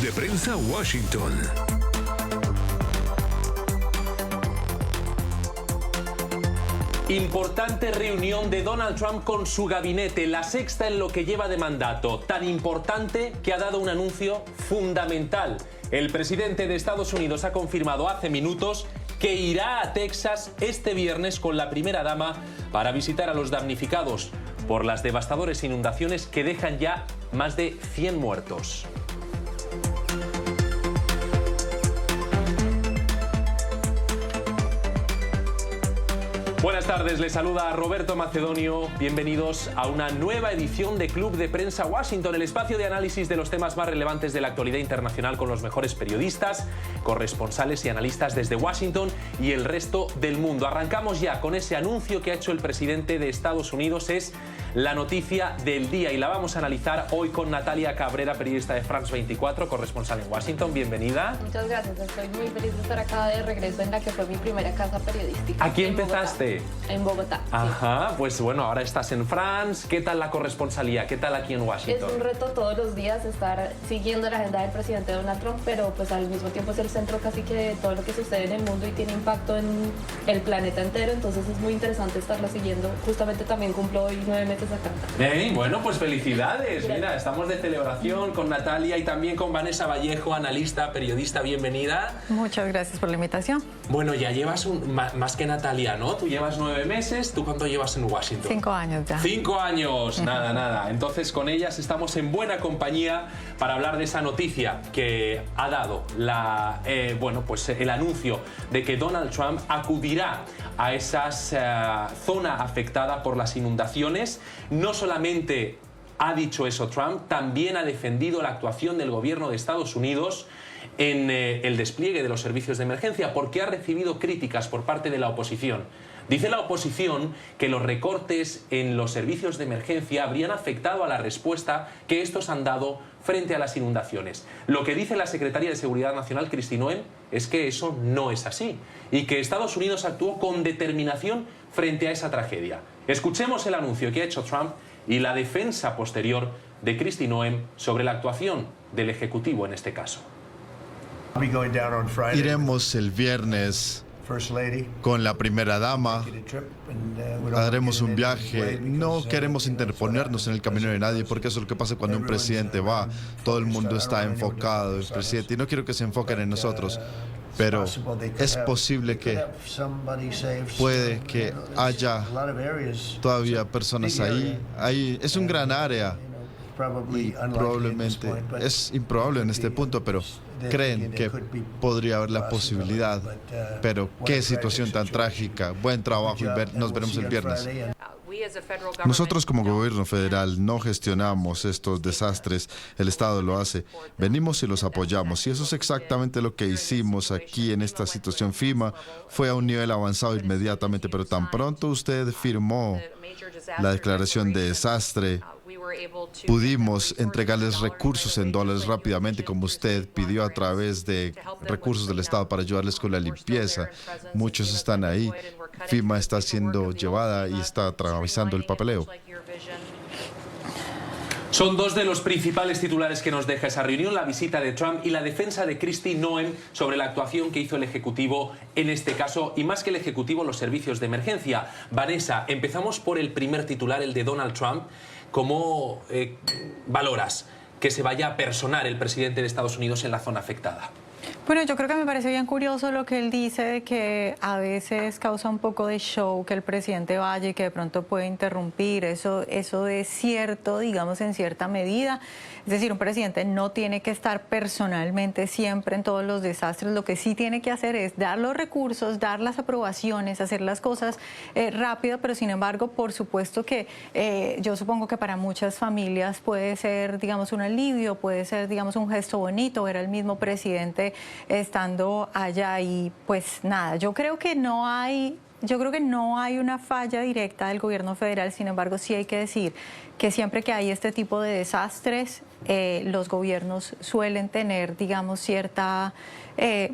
de Prensa Washington. Importante reunión de Donald Trump con su gabinete, la sexta en lo que lleva de mandato. Tan importante que ha dado un anuncio fundamental. El presidente de Estados Unidos ha confirmado hace minutos que irá a Texas este viernes con la primera dama para visitar a los damnificados por las devastadoras inundaciones que dejan ya más de 100 muertos. Buenas tardes, les saluda Roberto Macedonio. Bienvenidos a una nueva edición de Club de Prensa Washington, el espacio de análisis de los temas más relevantes de la actualidad internacional con los mejores periodistas, corresponsales y analistas desde Washington y el resto del mundo. Arrancamos ya con ese anuncio que ha hecho el presidente de Estados Unidos. Es la noticia del día y la vamos a analizar hoy con Natalia Cabrera, periodista de France 24, corresponsal en Washington. Bienvenida. Muchas gracias, estoy muy feliz de estar acá de regreso en la que fue mi primera casa periodística. ¿Aquí empezaste? En Bogotá. Ajá, sí. Pues bueno, ahora estás en France. ¿Qué tal la corresponsalía? ¿Qué tal aquí en Washington? Es un reto todos los días estar siguiendo la agenda del presidente Donald Trump, pero pues al mismo tiempo es el centro casi que de todo lo que sucede en el mundo y tiene impacto en el planeta entero, entonces es muy interesante estarlo siguiendo. Justamente también cumplo hoy 9 meses acá. Bueno, pues felicidades. Gracias. Mira, estamos de celebración con Natalia y también con Vanessa Vallejo, analista, periodista. Bienvenida. Muchas gracias por la invitación. Bueno, ya llevas más que Natalia, ¿no? Tú llevas 9 meses. ¿Tú cuánto llevas en Washington? 5 años ya. 5 años, nada. Entonces con ellas estamos en buena compañía para hablar de esa noticia que ha dado el anuncio de que Donald Trump acudirá a esa zona afectada por las inundaciones. No solamente ha dicho eso Trump, también ha defendido la actuación del gobierno de Estados Unidos en el despliegue de los servicios de emergencia, porque ha recibido críticas por parte de la oposición. Dice la oposición que los recortes en los servicios de emergencia habrían afectado a la respuesta que estos han dado frente a las inundaciones. Lo que dice la secretaria de Seguridad Nacional, Kristi Noem, es que eso no es así y que Estados Unidos actuó con determinación frente a esa tragedia. Escuchemos el anuncio que ha hecho Trump y la defensa posterior de Kristi Noem sobre la actuación del Ejecutivo en este caso. Iremos el viernes con la primera dama, haremos un viaje. No queremos interponernos en el camino de nadie, porque eso es lo que pasa cuando un presidente va. Todo el mundo está enfocado en el presidente y no quiero que se enfoquen en nosotros. Pero es posible que puede que haya todavía personas ahí. Es un gran área y probablemente es improbable en este punto, pero creen que podría haber la posibilidad. Pero qué situación tan trágica. Buen trabajo y nos veremos el viernes. Nosotros como gobierno federal no gestionamos estos desastres, el Estado lo hace. Venimos y los apoyamos y eso es exactamente lo que hicimos aquí en esta situación. FEMA fue a un nivel avanzado inmediatamente, pero tan pronto usted firmó la declaración de desastre, pudimos entregarles recursos en dólares rápidamente, como usted pidió, a través de recursos del Estado para ayudarles con la limpieza. Muchos están ahí. FEMA está siendo llevada y está atravesando el papeleo. Son dos de los principales titulares que nos deja esa reunión, la visita de Trump y la defensa de Kristi Noem sobre la actuación que hizo el Ejecutivo en este caso, y más que el Ejecutivo, los servicios de emergencia. Vanessa, empezamos por el primer titular, el de Donald Trump. ¿Cómo valoras que se vaya a personar el presidente de Estados Unidos en la zona afectada? Bueno, yo creo que me parece bien curioso lo que él dice, de que a veces causa un poco de show que el presidente vaya y que de pronto puede interrumpir. Eso es cierto, digamos, en cierta medida. Es decir, un presidente no tiene que estar personalmente siempre en todos los desastres. Lo que sí tiene que hacer es dar los recursos, dar las aprobaciones, hacer las cosas rápido, pero sin embargo, por supuesto que yo supongo que para muchas familias puede ser, digamos, un alivio, puede ser, digamos, un gesto bonito ver al mismo presidente estando allá. Y pues nada, yo creo que no hay yo creo que no hay una falla directa del gobierno federal, sin embargo sí hay que decir que siempre que hay este tipo de desastres, los gobiernos suelen tener, digamos, cierta,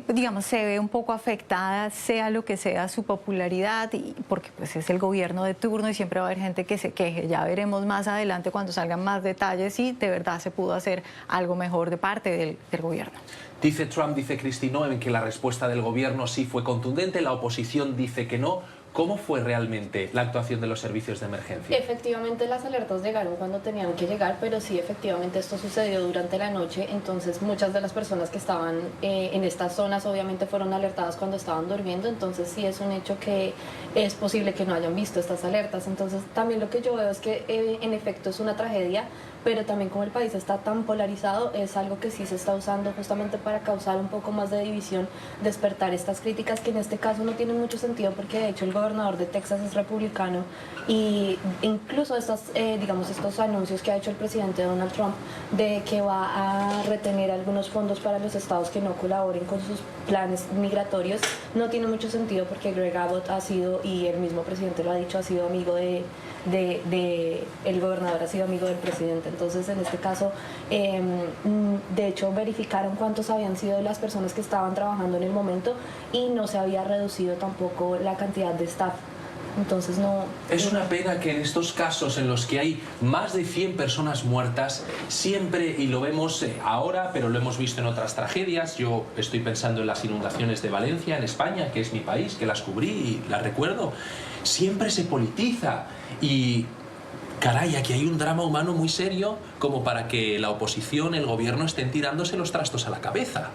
digamos, se ve un poco afectada, sea lo que sea su popularidad, porque pues es el gobierno de turno y siempre va a haber gente que se queje. Ya veremos más adelante cuando salgan más detalles si de verdad se pudo hacer algo mejor de parte del gobierno. Dice Trump, dice Kristi Noem que la respuesta del gobierno sí fue contundente, la oposición dice que no. ¿Cómo fue realmente la actuación de los servicios de emergencia? Efectivamente las alertas llegaron cuando tenían que llegar, pero sí, efectivamente esto sucedió durante la noche, entonces muchas de las personas que estaban en estas zonas obviamente fueron alertadas cuando estaban durmiendo, entonces sí es un hecho que es posible que no hayan visto estas alertas, entonces también lo que yo veo es que en efecto es una tragedia, pero también como el país está tan polarizado, es algo que sí se está usando justamente para causar un poco más de división, despertar estas críticas que en este caso no tienen mucho sentido porque de hecho el gobernador de Texas es republicano y incluso digamos, estos anuncios que ha hecho el presidente Donald Trump de que va a retener algunos fondos para los estados que no colaboren con sus planes migratorios no tiene mucho sentido porque Greg Abbott ha sido, y el mismo presidente lo ha dicho, ha sido amigo el gobernador ha sido amigo del presidente. Entonces, en este caso, de hecho, verificaron cuántos habían sido las personas que estaban trabajando en el momento y no se había reducido tampoco la cantidad de staff. Entonces, no... Es una pena que en estos casos en los que hay más de 100 personas muertas, siempre, y lo vemos ahora, pero lo hemos visto en otras tragedias, yo estoy pensando en las inundaciones de Valencia, en España, que es mi país, que las cubrí y las recuerdo, siempre se politiza y... Caray, aquí hay un drama humano muy serio como para que la oposición, el gobierno estén tirándose los trastos a la cabeza.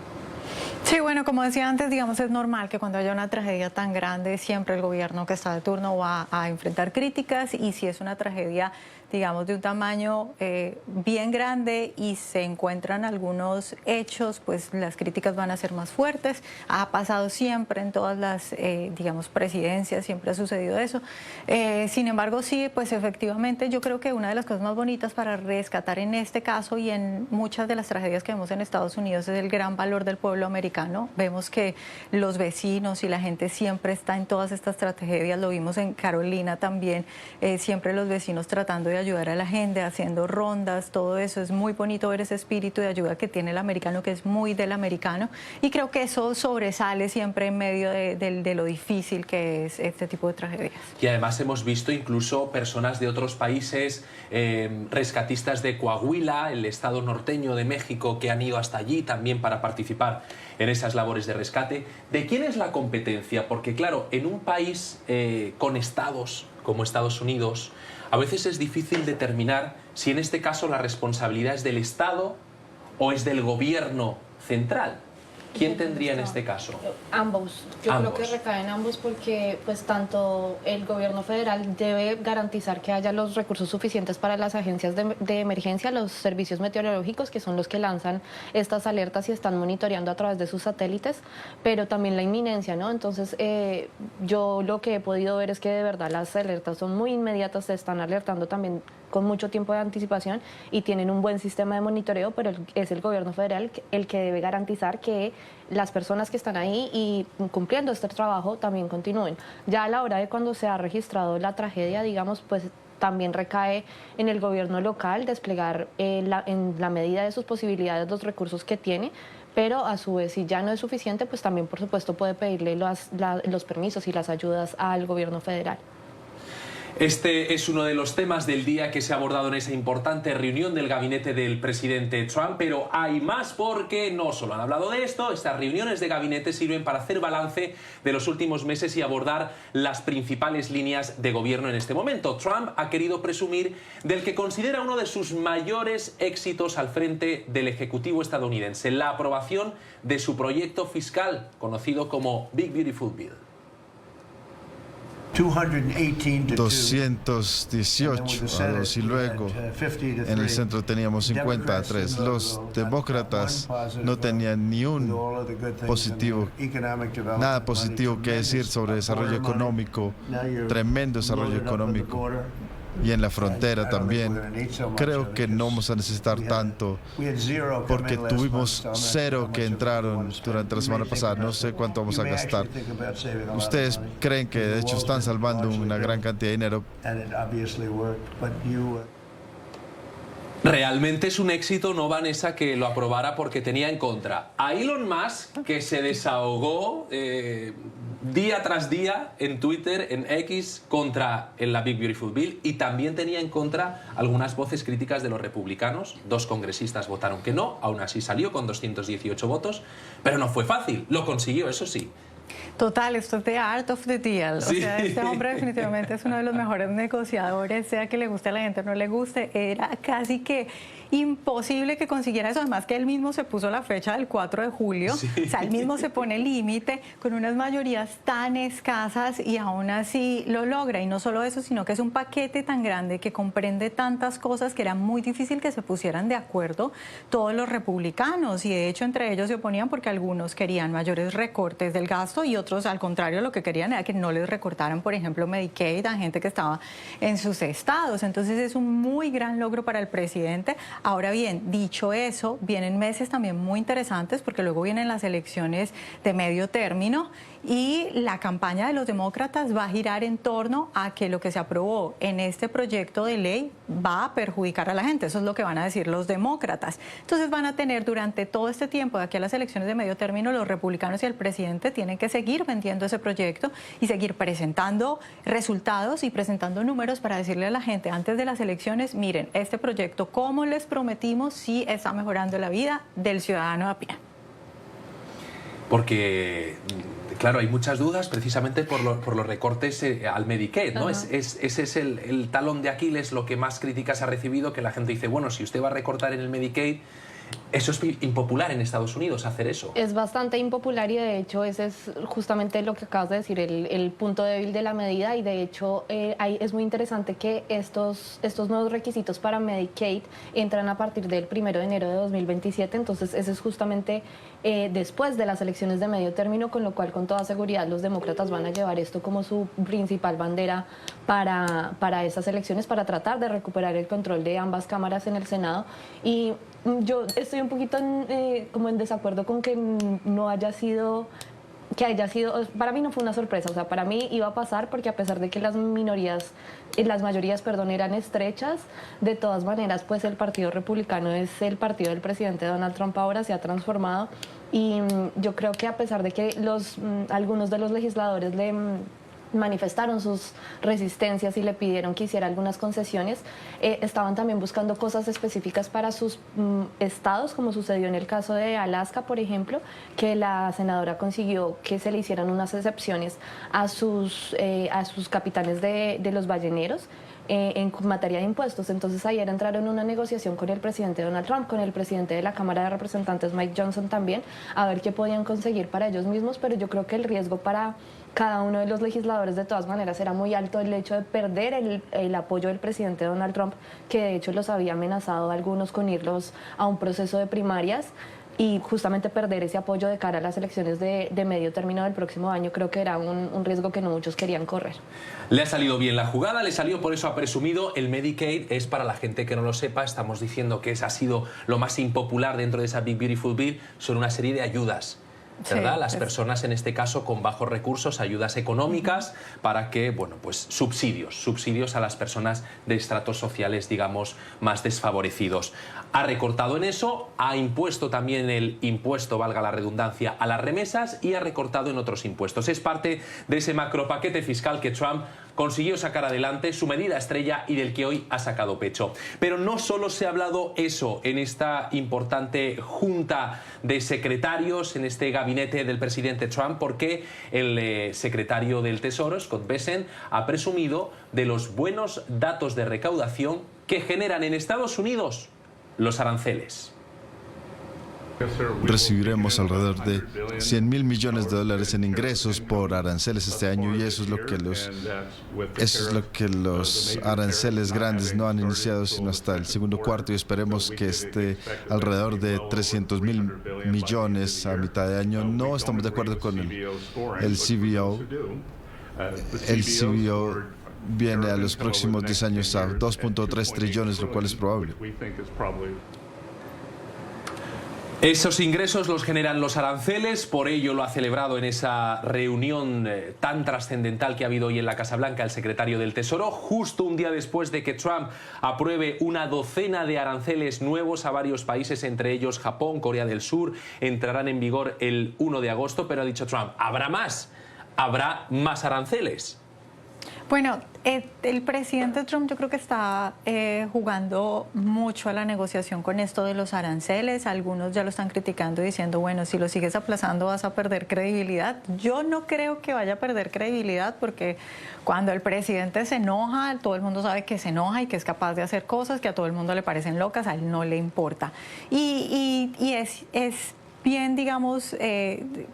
Sí, bueno, como decía antes, digamos, es normal que cuando haya una tragedia tan grande, siempre el gobierno que está de turno va a enfrentar críticas y si es una tragedia, digamos, de un tamaño bien grande y se encuentran algunos hechos, pues las críticas van a ser más fuertes. Ha pasado siempre en todas las, digamos, presidencias, siempre ha sucedido eso. Sin embargo, sí, pues efectivamente yo creo que una de las cosas más bonitas para rescatar en este caso y en muchas de las tragedias que vemos en Estados Unidos es el gran valor del pueblo americano. Vemos que los vecinos y la gente siempre está en todas estas tragedias, lo vimos en Carolina también, siempre los vecinos tratando de ayudar a la gente, haciendo rondas, todo eso. Es muy bonito ver ese espíritu de ayuda que tiene el americano, que es muy del americano, y creo que eso sobresale siempre en medio de lo difícil que es este tipo de tragedias. Y además hemos visto incluso personas de otros países, rescatistas de Coahuila, el estado norteño de México, que han ido hasta allí también para participar en esas labores de rescate. ¿De quién es la competencia? Porque claro, en un país con estados como Estados Unidos, a veces es difícil determinar si en este caso la responsabilidad es del Estado o es del gobierno central. ¿Quién tendría en este caso? Ambos. Yo creo que recaen ambos porque pues tanto el gobierno federal debe garantizar que haya los recursos suficientes para las agencias de emergencia, los servicios meteorológicos, que son los que lanzan estas alertas y están monitoreando a través de sus satélites, pero también la inminencia, ¿no? Entonces, yo lo que he podido ver es que de verdad las alertas son muy inmediatas, se están alertando también con mucho tiempo de anticipación y tienen un buen sistema de monitoreo, pero es el gobierno federal el que debe garantizar que las personas que están ahí y cumpliendo este trabajo también continúen. Ya a la hora de cuando se ha registrado la tragedia, digamos, pues también recae en el gobierno local desplegar en la medida de sus posibilidades los recursos que tiene, pero a su vez si ya no es suficiente, pues también por supuesto puede pedirle los permisos y las ayudas al gobierno federal. Este es uno de los temas del día que se ha abordado en esa importante reunión del gabinete del presidente Trump, pero hay más porque no solo han hablado de esto, estas reuniones de gabinete sirven para hacer balance de los últimos meses y abordar las principales líneas de gobierno en este momento. Trump ha querido presumir del que considera uno de sus mayores éxitos al frente del Ejecutivo estadounidense, la aprobación de su proyecto fiscal, conocido como Big Beautiful Bill. 218 a 2 y luego en el centro teníamos 50 a 3. Los demócratas no tenían ni un positivo, nada positivo que decir sobre desarrollo económico, tremendo desarrollo económico. y en la frontera también. Creo que no vamos a necesitar tanto porque tuvimos 0 que entraron durante la semana pasada. No sé cuánto vamos a gastar. Ustedes creen que de hecho están salvando una gran cantidad de dinero. Realmente es un éxito, ¿no, Vanessa, que lo aprobara porque tenía en contra a Elon Musk, que se desahogó día tras día en Twitter, en X, contra la Big Beautiful Bill, y también tenía en contra algunas voces críticas de los republicanos. 2 congresistas votaron que no, aún así salió con 218 votos, pero no fue fácil, lo consiguió, eso sí. Total, esto es the art of the deal. Sí. O sea, este hombre definitivamente es uno de los mejores negociadores, sea que le guste a la gente o no le guste. Era casi que imposible que consiguiera eso, además que él mismo se puso la fecha del 4 de julio, sí. O sea, él mismo se pone límite con unas mayorías tan escasas y aún así lo logra. Y no solo eso, sino que es un paquete tan grande que comprende tantas cosas que era muy difícil que se pusieran de acuerdo todos los republicanos, y de hecho entre ellos se oponían porque algunos querían mayores recortes del gasto y otros al contrario lo que querían era que no les recortaran, por ejemplo, Medicaid a gente que estaba en sus estados. Entonces es un muy gran logro para el presidente. Ahora bien, dicho eso, vienen meses también muy interesantes porque luego vienen las elecciones de medio término y la campaña de los demócratas va a girar en torno a que lo que se aprobó en este proyecto de ley va a perjudicar a la gente. Eso es lo que van a decir los demócratas. Entonces van a tener durante todo este tiempo, de aquí a las elecciones de medio término, los republicanos y el presidente tienen que seguir vendiendo ese proyecto y seguir presentando resultados y presentando números para decirle a la gente antes de las elecciones, miren, este proyecto, como les prometimos, sí está mejorando la vida del ciudadano a pie. Porque, claro, hay muchas dudas precisamente por los recortes al Medicaid, ¿no? Ese es el talón de Aquiles, lo que más críticas ha recibido, que la gente dice, bueno, si usted va a recortar en el Medicaid, eso es impopular en Estados Unidos, hacer eso. Es bastante impopular y de hecho ese es justamente lo que acabas de decir, el punto débil de la medida, y de hecho es muy interesante que estos nuevos requisitos para Medicaid entran a partir del 1 de enero de 2027, entonces ese es justamente después de las elecciones de medio término, con lo cual con toda seguridad los demócratas van a llevar esto como su principal bandera para esas elecciones, para tratar de recuperar el control de ambas cámaras en el Senado. Y yo estoy un poquito como en desacuerdo con que no haya sido, para mí no fue una sorpresa, o sea, para mí iba a pasar porque a pesar de que las mayorías, eran estrechas, de todas maneras, pues el Partido Republicano es el partido del presidente Donald Trump, ahora se ha transformado, y yo creo que a pesar de que algunos de los legisladores le manifestaron sus resistencias y le pidieron que hiciera algunas concesiones, estaban también buscando cosas específicas para sus estados, como sucedió en el caso de Alaska, por ejemplo, que la senadora consiguió que se le hicieran unas excepciones a sus capitanes de los balleneros en materia de impuestos. Entonces ayer entraron en una negociación con el presidente Donald Trump, con el presidente de la Cámara de Representantes Mike Johnson también, a ver qué podían conseguir para ellos mismos, pero yo creo que el riesgo para cada uno de los legisladores de todas maneras era muy alto, el hecho de perder el apoyo del presidente Donald Trump, que de hecho los había amenazado a algunos con irlos a un proceso de primarias, y justamente perder ese apoyo de cara a las elecciones de medio término del próximo año creo que era un riesgo que no muchos querían correr. Le ha salido bien la jugada, le salió, por eso ha presumido. El Medicaid es, para la gente que no lo sepa, estamos diciendo que ha sido lo más impopular dentro de esa Big Beautiful Bill, son una serie de ayudas, ¿verdad? Sí, las personas en este caso con bajos recursos, ayudas económicas para que, bueno, pues subsidios a las personas de estratos sociales, digamos, más desfavorecidos. Ha recortado en eso, ha impuesto también el impuesto, valga la redundancia, a las remesas, y ha recortado en otros impuestos. Es parte de ese macropaquete fiscal que Trump consiguió sacar adelante, su medida estrella y del que hoy ha sacado pecho. Pero no solo se ha hablado eso en esta importante junta de secretarios, en este gabinete del presidente Trump, porque el secretario del Tesoro, Scott Bessent, ha presumido de los buenos datos de recaudación que generan en Estados Unidos los aranceles. Recibiremos alrededor de $100.000 millones en ingresos por aranceles este año, y eso es lo que los aranceles grandes no han iniciado sino hasta el segundo cuarto, y esperemos que esté alrededor de $300.000 millones a mitad de año. No estamos de acuerdo con el CBO. El CBO viene a los próximos 10 años a 2.3 trillones, lo cual es probable. Esos ingresos los generan los aranceles, por ello lo ha celebrado en esa reunión tan trascendental que ha habido hoy en la Casa Blanca el secretario del Tesoro, justo un día después de que Trump apruebe una docena de aranceles nuevos a varios países, entre ellos Japón, Corea del Sur, entrarán en vigor el 1 de agosto, pero ha dicho Trump, habrá más aranceles. Bueno, el presidente Trump yo creo que está jugando mucho a la negociación con esto de los aranceles. Algunos ya lo están criticando diciendo, bueno, si lo sigues aplazando vas a perder credibilidad. Yo no creo que vaya a perder credibilidad porque cuando el presidente se enoja, todo el mundo sabe que se enoja y que es capaz de hacer cosas que a todo el mundo le parecen locas, a él no le importa. Y es bien, digamos,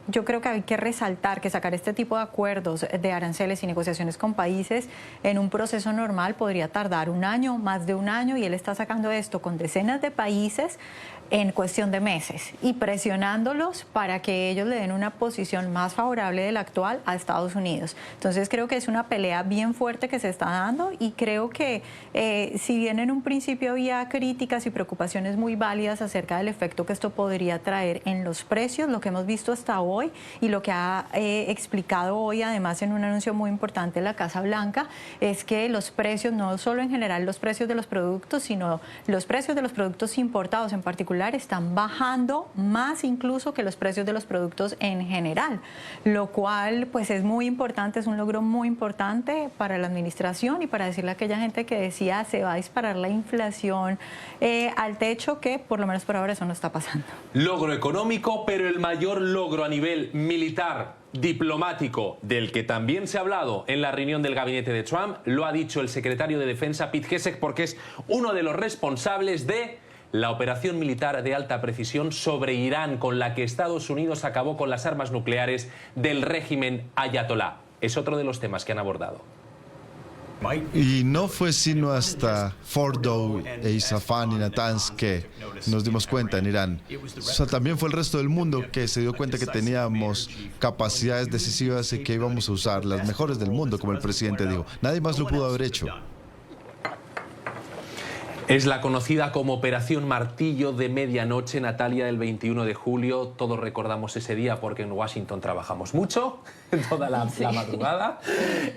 yo creo que hay que resaltar que sacar este tipo de acuerdos de aranceles y negociaciones con países en un proceso normal podría tardar un año, más de un año, y él está sacando esto con decenas de países en cuestión de meses y presionándolos para que ellos le den una posición más favorable de la actual a Estados Unidos. Entonces creo que es una pelea bien fuerte que se está dando y creo que si bien en un principio había críticas y preocupaciones muy válidas acerca del efecto que esto podría traer en los precios, lo que hemos visto hasta hoy y lo que ha explicado hoy además en un anuncio muy importante en la Casa Blanca es que los precios, no solo en general los precios de los productos, sino los precios de los productos importados en particular están bajando más incluso que los precios de los productos en general, lo cual pues es muy importante, es un logro muy importante para la administración y para decirle a aquella gente que decía se va a disparar la inflación al techo, que por lo menos por ahora eso no está pasando. Logro económico, pero el mayor logro a nivel militar, diplomático, del que también se ha hablado en la reunión del gabinete de Trump, lo ha dicho el secretario de Defensa Pete Hegseth, porque es uno de los responsables de la operación militar de alta precisión sobre Irán, con la que Estados Unidos acabó con las armas nucleares del régimen ayatolá. Es otro de los temas que han abordado. Y no fue sino hasta Fordow e Isfahan y Natanz que nos dimos cuenta en Irán. O sea, también fue el resto del mundo que se dio cuenta que teníamos capacidades decisivas y que íbamos a usar las mejores del mundo, como el presidente dijo. Nadie más lo pudo haber hecho. Es la conocida como Operación Martillo de Medianoche, Natalia, del 21 de julio. Todos recordamos ese día porque en Washington trabajamos mucho, toda la madrugada.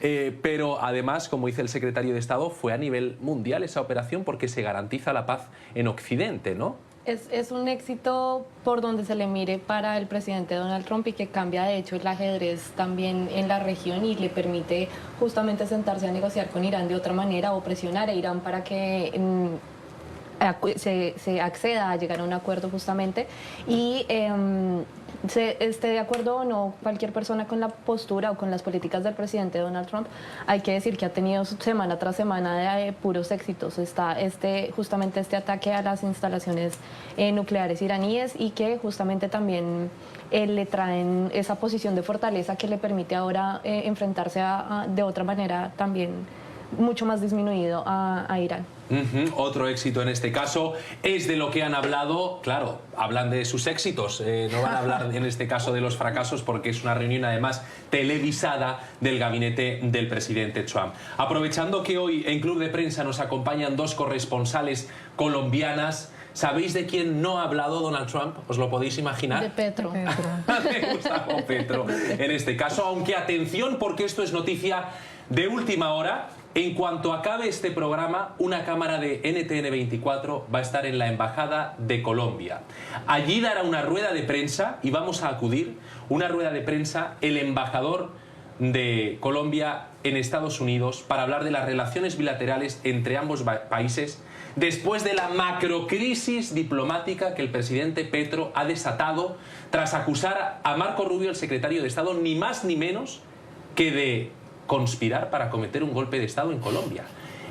Pero además, como dice el secretario de Estado, fue a nivel mundial esa operación porque se garantiza la paz en Occidente, ¿no? Es un éxito por donde se le mire para el presidente Donald Trump y que cambia de hecho el ajedrez también en la región y le permite justamente sentarse a negociar con Irán de otra manera o presionar a Irán para que se acceda a llegar a un acuerdo justamente y se esté de acuerdo o no cualquier persona con la postura o con las políticas del presidente Donald Trump. Hay que decir que ha tenido semana tras semana de puros éxitos. Está justamente este ataque a las instalaciones nucleares iraníes y que justamente también le traen esa posición de fortaleza que le permite ahora enfrentarse de otra manera también mucho más disminuido a Irán. Otro éxito en este caso es de lo que han hablado, claro, hablan de sus éxitos, no van a hablar en este caso de los fracasos porque es una reunión además televisada del gabinete del presidente Trump. Aprovechando que hoy en Club de Prensa nos acompañan dos corresponsales colombianas, ¿sabéis de quién no ha hablado Donald Trump? ¿Os lo podéis imaginar? De Petro. Me gusta con Petro en este caso, aunque atención porque esto es noticia de última hora. En cuanto acabe este programa, una cámara de NTN 24 va a estar en la Embajada de Colombia. Allí dará una rueda de prensa y vamos a acudir, una rueda de prensa, el embajador de Colombia en Estados Unidos para hablar de las relaciones bilaterales entre ambos países después de la macrocrisis diplomática que el presidente Petro ha desatado tras acusar a Marco Rubio, el secretario de Estado, ni más ni menos que de conspirar para cometer un golpe de Estado en Colombia.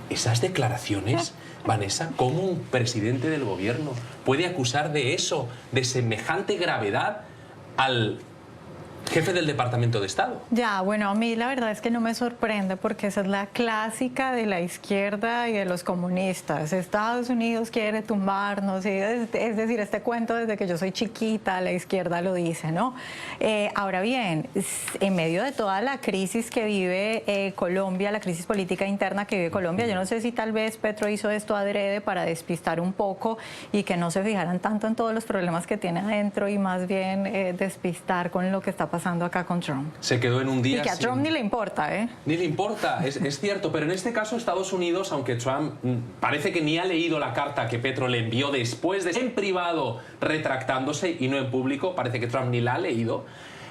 Esas declaraciones, Vanessa, ¿cómo un presidente del gobierno puede acusar de eso, de semejante gravedad, al jefe del Departamento de Estado. Ya, bueno, a mí la verdad es que no me sorprende porque esa es la clásica de la izquierda y de los comunistas. Estados Unidos quiere tumbarnos, ¿sí? Es decir, este cuento desde que yo soy chiquita, la izquierda lo dice, ¿no? Ahora bien, en medio de toda la crisis que vive Colombia, la crisis política interna que vive Colombia, yo no sé si tal vez Petro hizo esto adrede para despistar un poco y que no se fijaran tanto en todos los problemas que tiene adentro y más bien despistar con lo que está pasando acá con Trump. Se quedó en un día... Y que a Trump ni le importa, ¿eh? Ni le importa, es cierto, pero en este caso Estados Unidos, aunque Trump parece que ni ha leído la carta que Petro le envió después de en privado retractándose y no en público, parece que Trump ni la ha leído,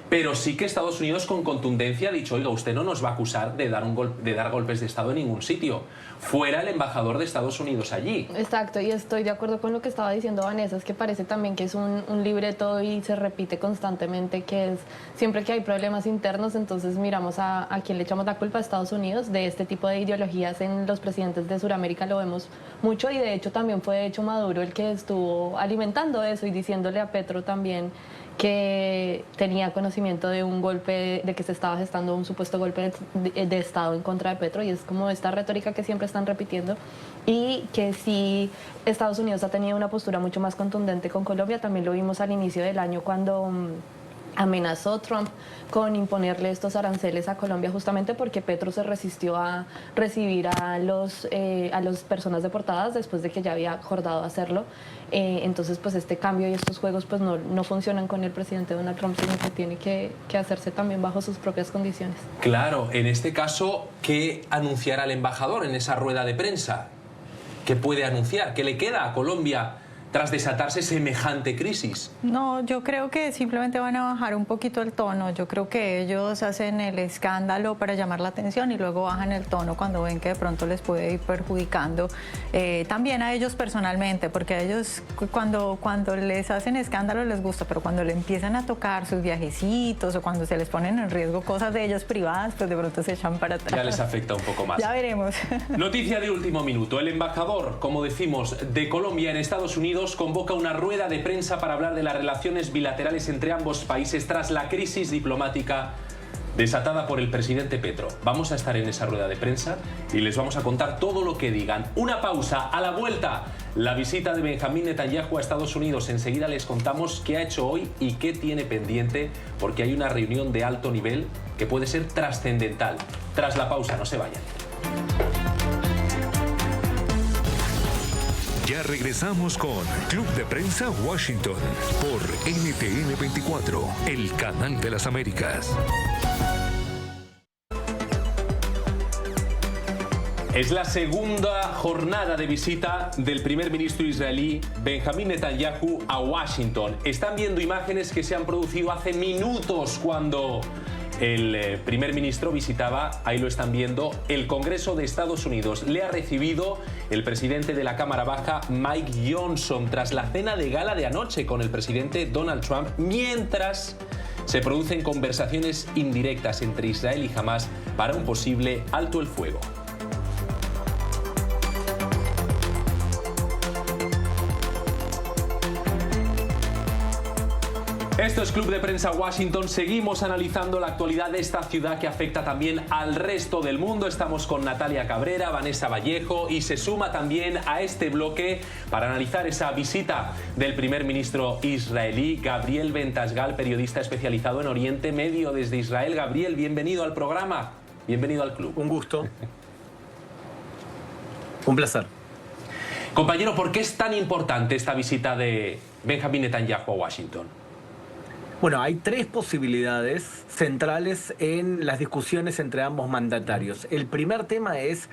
pero sí que Estados Unidos con contundencia ha dicho, oiga, usted no nos va a acusar de dar golpes de Estado en ningún sitio. Fuera el embajador de Estados Unidos allí. Exacto, y estoy de acuerdo con lo que estaba diciendo Vanessa, es que parece también que es un libreto y se repite constantemente, que es siempre que hay problemas internos, entonces miramos a quién le echamos la culpa, a Estados Unidos. De este tipo de ideologías en los presidentes de Sudamérica lo vemos mucho, y de hecho también fue Maduro el que estuvo alimentando eso y diciéndole a Petro también que tenía conocimiento de un golpe, de que se estaba gestando un supuesto golpe de Estado en contra de Petro, y es como esta retórica que siempre están repitiendo, y que sí Estados Unidos ha tenido una postura mucho más contundente con Colombia. También lo vimos al inicio del año cuando amenazó Trump con imponerle estos aranceles a Colombia, justamente porque Petro se resistió a recibir a las personas deportadas después de que ya había acordado hacerlo. Entonces, pues este cambio y estos juegos pues no funcionan con el presidente Donald Trump, sino que tiene que hacerse también bajo sus propias condiciones. Claro, en este caso, ¿qué anunciará el embajador en esa rueda de prensa? ¿Qué puede anunciar? ¿Qué le queda a Colombia tras desatarse semejante crisis? No, yo creo que simplemente van a bajar un poquito el tono. Yo creo que ellos hacen el escándalo para llamar la atención y luego bajan el tono cuando ven que de pronto les puede ir perjudicando también a ellos personalmente, porque a ellos cuando les hacen escándalo les gusta, pero cuando le empiezan a tocar sus viajecitos o cuando se les ponen en riesgo cosas de ellos privadas, pues de pronto se echan para atrás. Ya les afecta un poco más. Ya veremos. Noticia de último minuto. El embajador, como decimos, de Colombia en Estados Unidos convoca una rueda de prensa para hablar de las relaciones bilaterales entre ambos países tras la crisis diplomática desatada por el presidente Petro. Vamos a estar en esa rueda de prensa y les vamos a contar todo lo que digan. Una pausa, a la vuelta, la visita de Benjamín Netanyahu a Estados Unidos. Enseguida les contamos qué ha hecho hoy y qué tiene pendiente, porque hay una reunión de alto nivel que puede ser trascendental. Tras la pausa, no se vayan. Ya regresamos con Club de Prensa Washington por NTN 24, el canal de las Américas. Es la segunda jornada de visita del primer ministro israelí Benjamín Netanyahu a Washington. Están viendo imágenes que se han producido hace minutos cuando el primer ministro visitaba, ahí lo están viendo, el Congreso de Estados Unidos. Le ha recibido el presidente de la Cámara Baja, Mike Johnson, tras la cena de gala de anoche con el presidente Donald Trump, mientras se producen conversaciones indirectas entre Israel y Hamás para un posible alto el fuego. Esto es Club de Prensa Washington. Seguimos analizando la actualidad de esta ciudad que afecta también al resto del mundo. Estamos con Natalia Cabrera, Vanessa Vallejo, y se suma también a este bloque para analizar esa visita del primer ministro israelí, Gabriel Bentasgal, periodista especializado en Oriente Medio desde Israel. Gabriel, bienvenido al programa, bienvenido al club. Un gusto. Un placer. Compañero, ¿por qué es tan importante esta visita de Benjamín Netanyahu a Washington? Bueno, hay tres posibilidades centrales en las discusiones entre ambos mandatarios. El primer tema es,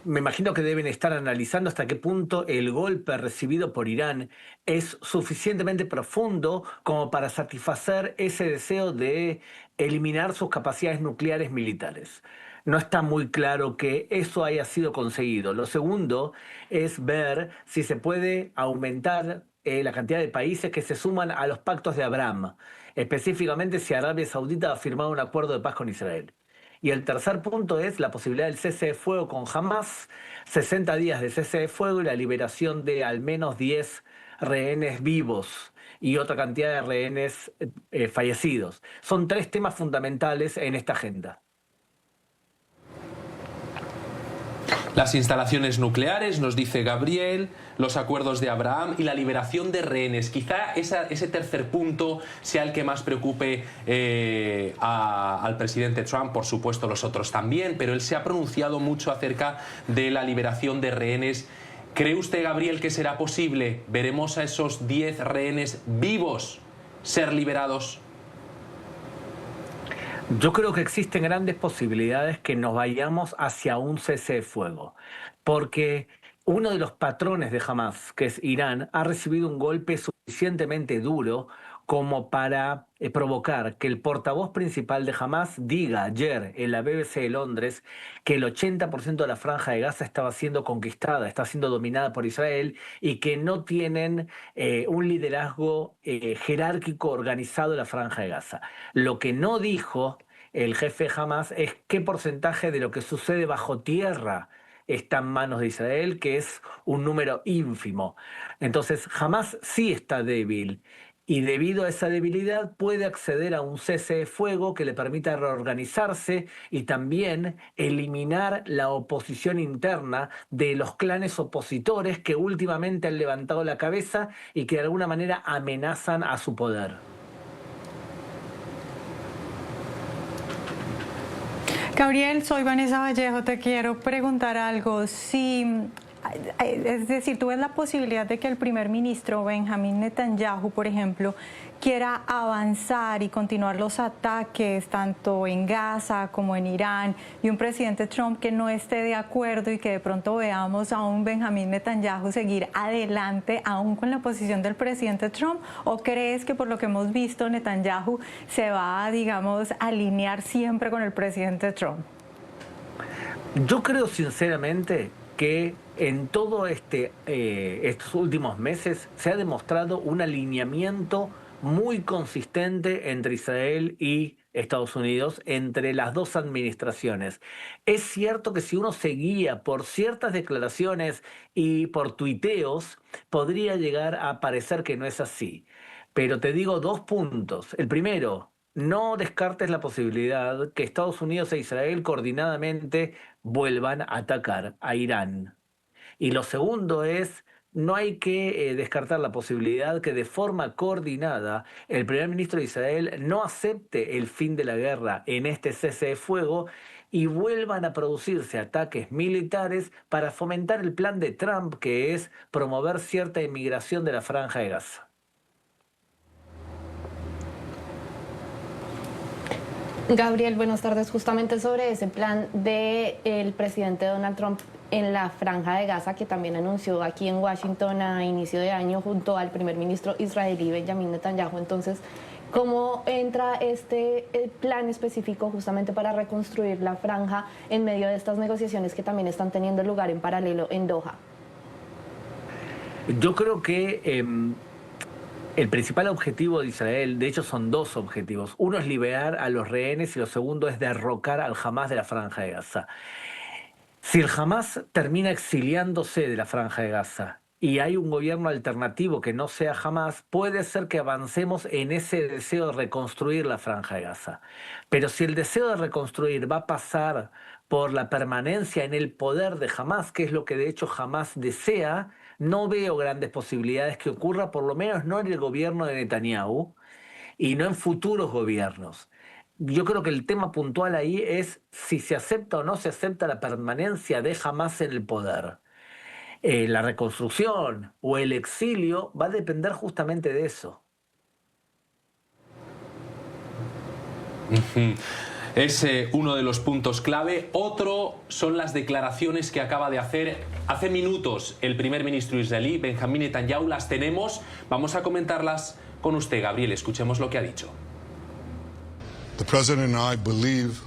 me imagino que deben estar analizando hasta qué punto el golpe recibido por Irán es suficientemente profundo como para satisfacer ese deseo de eliminar sus capacidades nucleares militares. No está muy claro que eso haya sido conseguido. Lo segundo es ver si se puede aumentar la cantidad de países que se suman a los pactos de Abraham, específicamente si Arabia Saudita ha firmado un acuerdo de paz con Israel. Y el tercer punto es la posibilidad del cese de fuego con Hamás, 60 días de cese de fuego y la liberación de al menos 10 rehenes vivos y otra cantidad de rehenes fallecidos. Son tres temas fundamentales en esta agenda. Las instalaciones nucleares, nos dice Gabriel, los acuerdos de Abraham y la liberación de rehenes. Quizá ese tercer punto sea el que más preocupe al presidente Trump, por supuesto los otros también, pero él se ha pronunciado mucho acerca de la liberación de rehenes. ¿Cree usted, Gabriel, que será posible? ¿Veremos a esos 10 rehenes vivos ser liberados? Yo creo que existen grandes posibilidades que nos vayamos hacia un cese de fuego, porque uno de los patrones de Hamas, que es Irán, ha recibido un golpe suficientemente duro como para provocar que el portavoz principal de Hamas diga ayer en la BBC de Londres que el 80% de la franja de Gaza estaba siendo conquistada, está siendo dominada por Israel y que no tienen un liderazgo jerárquico organizado en la franja de Gaza. Lo que no dijo el jefe de Hamas es qué porcentaje de lo que sucede bajo tierra está en manos de Israel, que es un número ínfimo. Entonces, Hamas sí está débil. Y debido a esa debilidad puede acceder a un cese de fuego que le permita reorganizarse y también eliminar la oposición interna de los clanes opositores que últimamente han levantado la cabeza y que de alguna manera amenazan a su poder. Gabriel, soy Vanessa Vallejo, te quiero preguntar algo. Es decir, ¿tú ves la posibilidad de que el primer ministro Benjamín Netanyahu, por ejemplo, quiera avanzar y continuar los ataques tanto en Gaza como en Irán, y un presidente Trump que no esté de acuerdo y que de pronto veamos a un Benjamín Netanyahu seguir adelante aún con la posición del presidente Trump? ¿O crees que por lo que hemos visto Netanyahu se va, digamos, a alinear siempre con el presidente Trump? Yo creo sinceramente que en todo estos últimos meses se ha demostrado un alineamiento muy consistente entre Israel y Estados Unidos, entre las dos administraciones. Es cierto que si uno se guía por ciertas declaraciones y por tuiteos, podría llegar a parecer que no es así. Pero te digo dos puntos. El primero, no descartes la posibilidad que Estados Unidos e Israel coordinadamente vuelvan a atacar a Irán. Y lo segundo es, no hay que descartar la posibilidad que de forma coordinada el primer ministro de Israel no acepte el fin de la guerra en este cese de fuego y vuelvan a producirse ataques militares para fomentar el plan de Trump, que es promover cierta inmigración de la franja de Gaza. Gabriel, buenas tardes. Justamente sobre ese plan del presidente Donald Trump en la franja de Gaza, que también anunció aquí en Washington a inicio de año junto al primer ministro israelí Benjamín Netanyahu. Entonces, ¿cómo entra este plan específico justamente para reconstruir la franja en medio de estas negociaciones que también están teniendo lugar en paralelo en Doha? Yo creo que el principal objetivo de Israel, de hecho son dos objetivos. Uno es liberar a los rehenes y lo segundo es derrocar al Hamas de la franja de Gaza. Si el Hamas termina exiliándose de la franja de Gaza y hay un gobierno alternativo que no sea Hamas, puede ser que avancemos en ese deseo de reconstruir la franja de Gaza. Pero si el deseo de reconstruir va a pasar por la permanencia en el poder de Hamas, que es lo que de hecho Hamas desea, no veo grandes posibilidades que ocurra, por lo menos no en el gobierno de Netanyahu y no en futuros gobiernos. Yo creo que el tema puntual ahí es si se acepta o no se acepta la permanencia de Hamas en el poder. La reconstrucción o el exilio va a depender justamente de eso. Es uno de los puntos clave. Otro son las declaraciones que acaba de hacer hace minutos el primer ministro israelí, Benjamín Netanyahu. Las tenemos, vamos a comentarlas con usted, Gabriel. Escuchemos lo que ha dicho. The president and I believe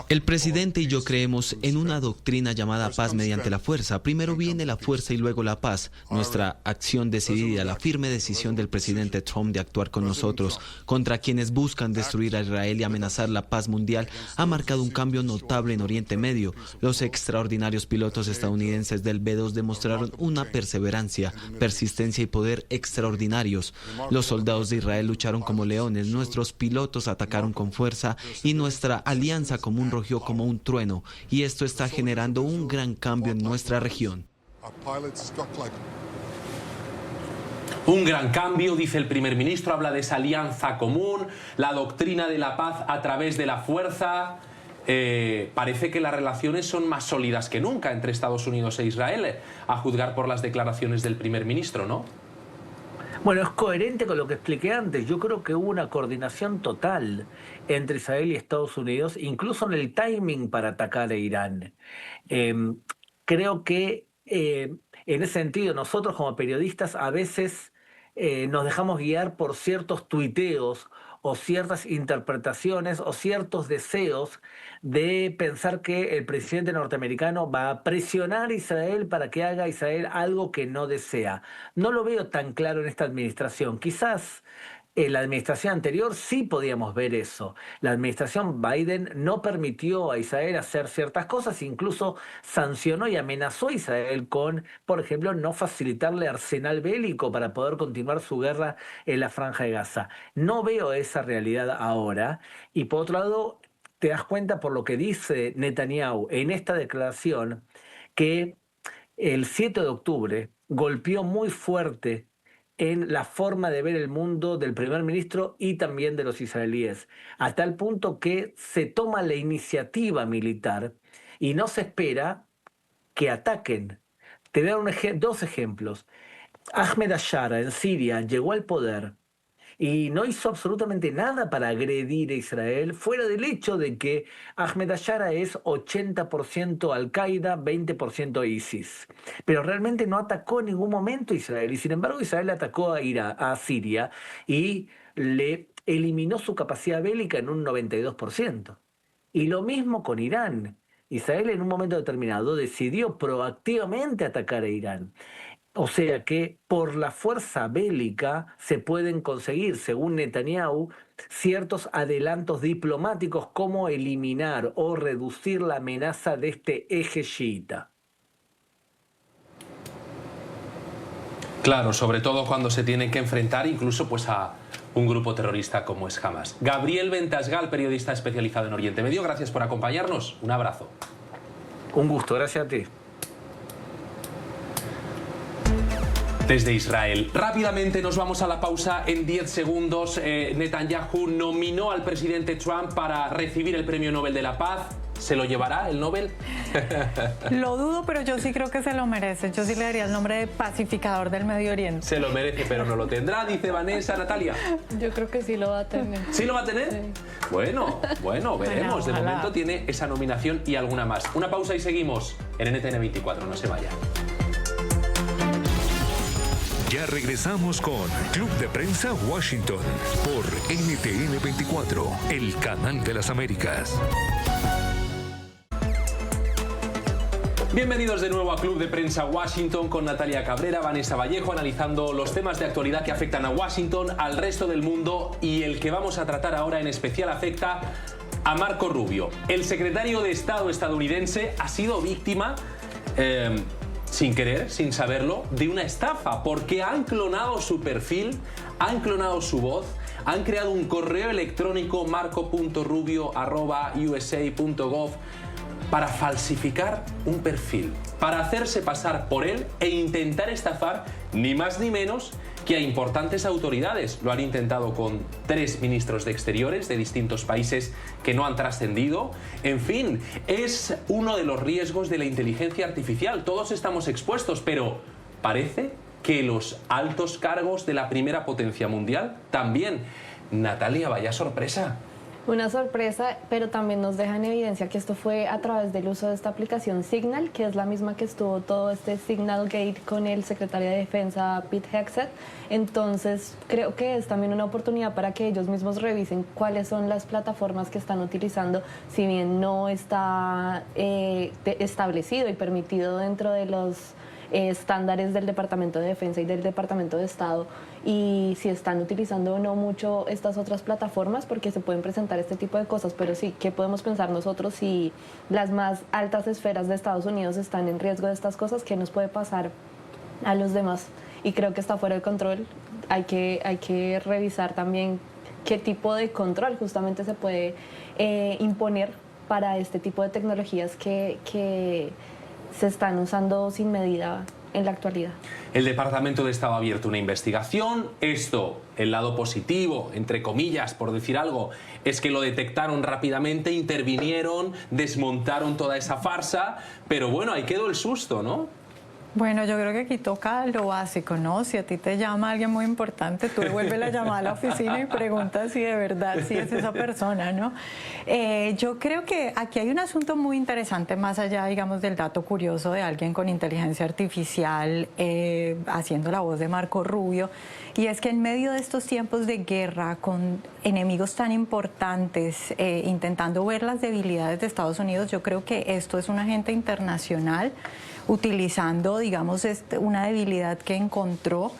El presidente y yo creemos en una doctrina llamada paz mediante la fuerza. Primero viene la fuerza y luego la paz. Nuestra acción decidida, la firme decisión del presidente Trump de actuar con nosotros contra quienes buscan destruir a Israel y amenazar la paz mundial ha marcado un cambio notable en Oriente Medio. Los extraordinarios pilotos estadounidenses del B-2 demostraron una perseverancia, persistencia y poder extraordinarios. Los soldados de Israel lucharon como leones, nuestros pilotos atacaron con fuerza y nuestra alianza común rugió como un trueno, y esto está generando un gran cambio en nuestra región. Un gran cambio, dice el primer ministro, habla de esa alianza común, la doctrina de la paz a través de la fuerza. Parece que las relaciones son más sólidas que nunca entre Estados Unidos e Israel, a juzgar por las declaraciones del primer ministro, ¿no? Bueno, es coherente con lo que expliqué antes. Yo creo que hubo una coordinación total entre Israel y Estados Unidos, incluso en el timing para atacar a Irán. Creo que en ese sentido nosotros como periodistas a veces nos dejamos guiar por ciertos tuiteos o ciertas interpretaciones o ciertos deseos de pensar que el presidente norteamericano va a presionar a Israel para que haga a Israel algo que no desea. No lo veo tan claro en esta administración. Quizás en la administración anterior sí podíamos ver eso. La administración Biden no permitió a Israel hacer ciertas cosas, incluso sancionó y amenazó a Israel con, por ejemplo, no facilitarle arsenal bélico para poder continuar su guerra en la Franja de Gaza. No veo esa realidad ahora. Y por otro lado, te das cuenta por lo que dice Netanyahu en esta declaración que el 7 de octubre golpeó muy fuerte en la forma de ver el mundo del primer ministro y también de los israelíes, a tal punto que se toma la iniciativa militar y no se espera que ataquen. Te voy a dar dos ejemplos. Ahmed al-Shara en Siria llegó al poder y no hizo absolutamente nada para agredir a Israel, fuera del hecho de que Ahmed al-Shara es 80% Al-Qaeda, 20% ISIS. Pero realmente no atacó en ningún momento a Israel, y sin embargo Israel atacó a Siria y le eliminó su capacidad bélica en un 92%. Y lo mismo con Irán. Israel en un momento determinado decidió proactivamente atacar a Irán. O sea que por la fuerza bélica se pueden conseguir, según Netanyahu, ciertos adelantos diplomáticos como eliminar o reducir la amenaza de este eje chiita. Claro, sobre todo cuando se tiene que enfrentar incluso pues a un grupo terrorista como es Hamas. Gabriel Ventasgal, periodista especializado en Oriente Medio, gracias por acompañarnos. Un abrazo. Un gusto, gracias a ti. Desde Israel. Rápidamente nos vamos a la pausa en 10 segundos. Netanyahu nominó al presidente Trump para recibir el Premio Nobel de la Paz. ¿Se lo llevará el Nobel? Lo dudo, pero yo sí creo que se lo merece. Yo sí le daría el nombre de pacificador del Medio Oriente. Se lo merece, pero no lo tendrá, dice Vanessa. Natalia. Yo creo que sí lo va a tener. ¿Sí lo va a tener? Sí. Bueno, veremos. De Ojalá. momento tiene esa nominación y alguna más. Una pausa y seguimos en NTN 24. No se vaya. Ya regresamos con Club de Prensa Washington por NTN 24, el canal de las Américas. Bienvenidos de nuevo a Club de Prensa Washington con Natalia Cabrera, Vanessa Vallejo, analizando los temas de actualidad que afectan a Washington, al resto del mundo, y el que vamos a tratar ahora en especial afecta a Marco Rubio. El secretario de Estado estadounidense ha sido víctima, sin querer, sin saberlo, de una estafa, porque han clonado su perfil, han clonado su voz, han creado un correo electrónico marco.rubio@usa.gov para falsificar un perfil, para hacerse pasar por él e intentar estafar ni más ni menos que a importantes autoridades. Lo han intentado con 3 ministros de Exteriores de distintos países que no han trascendido. En fin, es uno de los riesgos de la inteligencia artificial. Todos estamos expuestos, pero parece que los altos cargos de la primera potencia mundial también. Natalia, vaya sorpresa. Una sorpresa, pero también nos deja en evidencia que esto fue a través del uso de esta aplicación Signal, que es la misma que estuvo todo este Signal Gate con el secretario de Defensa Pete Hegseth. Entonces creo que es también una oportunidad para que ellos mismos revisen cuáles son las plataformas que están utilizando, si bien no está establecido y permitido dentro de los estándares del Departamento de Defensa y del Departamento de Estado, y si están utilizando o no mucho estas otras plataformas, porque se pueden presentar este tipo de cosas. Pero sí, ¿qué podemos pensar nosotros si las más altas esferas de Estados Unidos están en riesgo de estas cosas? ¿Qué nos puede pasar a los demás? Y creo que está fuera de control. Hay que revisar también qué tipo de control justamente se puede imponer para este tipo de tecnologías que se están usando sin medida en la actualidad. El Departamento de Estado ha abierto una investigación. Esto, el lado positivo, entre comillas, por decir algo, es que lo detectaron rápidamente, intervinieron, desmontaron toda esa farsa, pero bueno, ahí quedó el susto, ¿no? Bueno, yo creo que aquí toca lo básico, ¿no? Si a ti te llama alguien muy importante, tú devuelves la llamada a la oficina y preguntas si de verdad sí es esa persona, ¿no? Yo creo que aquí hay un asunto muy interesante más allá, digamos, del dato curioso de alguien con inteligencia artificial haciendo la voz de Marco Rubio, y es que en medio de estos tiempos de guerra, con enemigos tan importantes, intentando ver las debilidades de Estados Unidos, yo creo que esto es un agente internacional utilizando, digamos, una debilidad que encontró.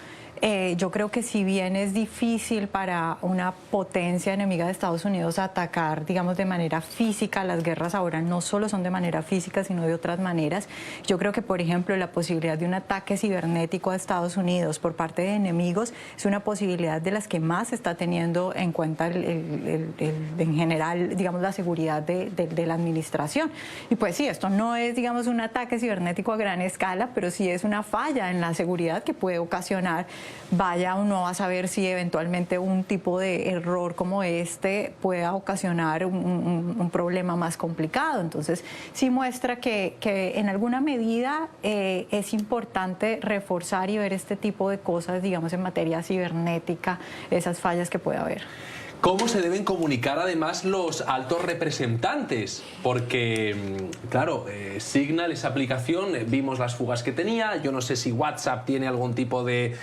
Yo creo que si bien es difícil para una potencia enemiga de Estados Unidos atacar, digamos, de manera física, las guerras ahora no solo son de manera física, sino de otras maneras. Yo creo que, por ejemplo, la posibilidad de un ataque cibernético a Estados Unidos por parte de enemigos es una posibilidad de las que más está teniendo en cuenta en general, digamos, la seguridad de la administración. Y pues sí, esto no es, digamos, un ataque cibernético a gran escala, pero sí es una falla en la seguridad que puede ocasionar, vaya uno a saber si eventualmente un tipo de error como este pueda ocasionar un problema más complicado. Entonces sí muestra que en alguna medida es importante reforzar y ver este tipo de cosas, digamos, en materia cibernética, esas fallas que puede haber. ¿Cómo se deben comunicar además los altos representantes? Porque, claro, Signal, esa aplicación, vimos las fugas que tenía. Yo no sé si WhatsApp tiene algún tipo de...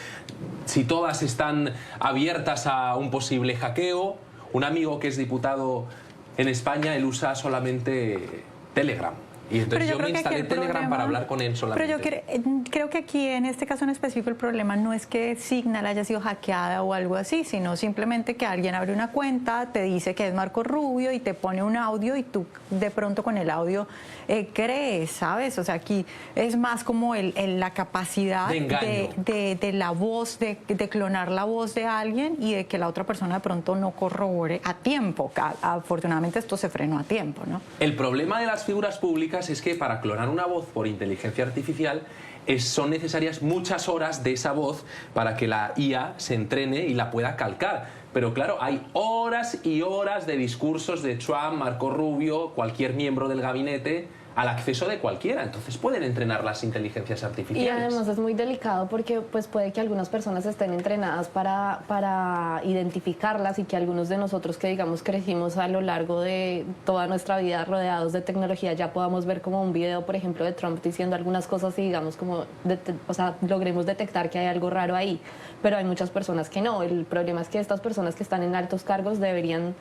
si todas están abiertas a un posible hackeo. Un amigo que es diputado en España, él usa solamente Telegram. Y entonces yo me instalé Telegram para hablar con él solamente. Pero yo creo que aquí, en este caso en específico, el problema no es que Signal haya sido hackeada o algo así, sino simplemente que alguien abre una cuenta, te dice que es Marco Rubio y te pone un audio y tú de pronto con el audio crees, ¿sabes? O sea, aquí es más como la capacidad de la voz, de clonar la voz de alguien y de que la otra persona de pronto no corrobore a tiempo. Afortunadamente esto se frenó a tiempo, ¿no? El problema de las figuras públicas es que para clonar una voz por inteligencia artificial son necesarias muchas horas de esa voz para que la IA se entrene y la pueda calcar. Pero claro, hay horas y horas de discursos de Trump, Marco Rubio, cualquier miembro del gabinete, al acceso de cualquiera. Entonces pueden entrenar las inteligencias artificiales. Y además es muy delicado porque pues puede que algunas personas estén entrenadas para identificarlas, y que algunos de nosotros que, digamos, crecimos a lo largo de toda nuestra vida rodeados de tecnología ya podamos ver como un video, por ejemplo, de Trump diciendo algunas cosas y, digamos, como logremos detectar que hay algo raro ahí. Pero hay muchas personas que no. El problema es que estas personas que están en altos cargos deberían,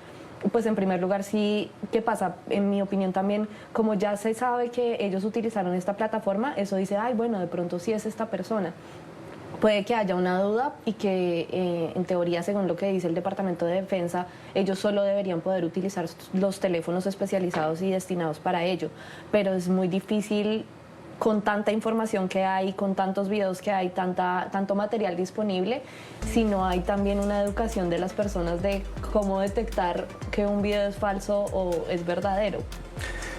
pues en primer lugar, sí, ¿qué pasa? En mi opinión también, como ya se sabe que ellos utilizaron esta plataforma, eso dice, ay, bueno, de pronto sí es esta persona. Puede que haya una duda y que, en teoría, según lo que dice el Departamento de Defensa, ellos solo deberían poder utilizar los teléfonos especializados y destinados para ello. Pero es muy difícil, con tanta información que hay, con tantos videos que hay, tanto material disponible, si no hay también una educación de las personas de cómo detectar que un video es falso o es verdadero.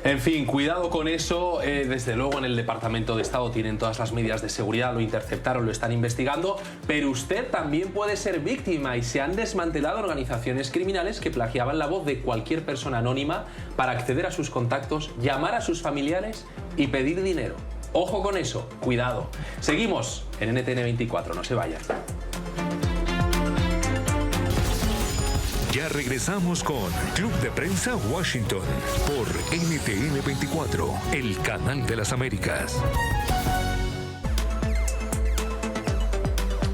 En fin, cuidado con eso. Desde luego en el Departamento de Estado tienen todas las medidas de seguridad, lo interceptaron, lo están investigando, pero usted también puede ser víctima, y se han desmantelado organizaciones criminales que plagiaban la voz de cualquier persona anónima para acceder a sus contactos, llamar a sus familiares y pedir dinero. Ojo con eso, cuidado. Seguimos en NTN 24, no se vayan. Ya regresamos con Club de Prensa Washington por NTN 24, el canal de las Américas.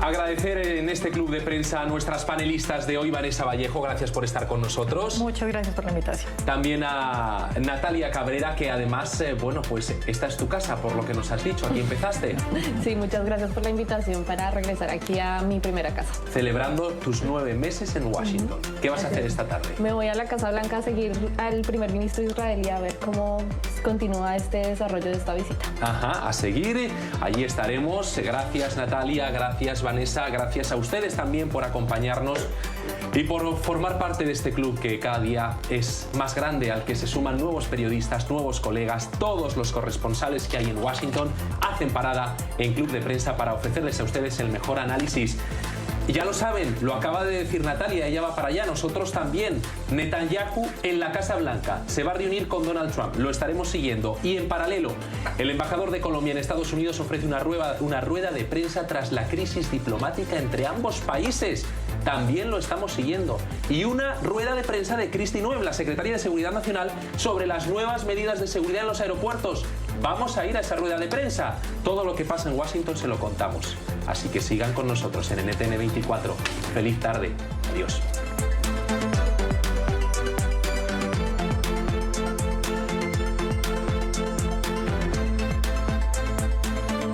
Agradecer en este club de prensa a nuestras panelistas de hoy. Vanessa Vallejo, gracias por estar con nosotros. Muchas gracias por la invitación. También a Natalia Cabrera, que además, bueno, pues esta es tu casa, por lo que nos has dicho. Aquí empezaste. Sí, muchas gracias por la invitación para regresar aquí a mi primera casa. Celebrando tus 9 meses en Washington. ¿Qué vas a hacer esta tarde? Me voy a la Casa Blanca a seguir al primer ministro israelí a ver cómo continúa este desarrollo de esta visita. Ajá, a seguir. Allí estaremos. Gracias, Natalia. Gracias, Vanessa. Gracias a ustedes también por acompañarnos y por formar parte de este club que cada día es más grande, al que se suman nuevos periodistas, nuevos colegas. Todos los corresponsales que hay en Washington hacen parada en Club de Prensa para ofrecerles a ustedes el mejor análisis. Y ya lo saben, lo acaba de decir Natalia, ella va para allá, nosotros también. Netanyahu en la Casa Blanca se va a reunir con Donald Trump, lo estaremos siguiendo. Y en paralelo, el embajador de Colombia en Estados Unidos ofrece una rueda de prensa tras la crisis diplomática entre ambos países. También lo estamos siguiendo. Y una rueda de prensa de Kristi Noem, la secretaria de Seguridad Nacional, sobre las nuevas medidas de seguridad en los aeropuertos. Vamos a ir a esa rueda de prensa. Todo lo que pasa en Washington se lo contamos. Así que sigan con nosotros en NTN 24. Feliz tarde. Adiós.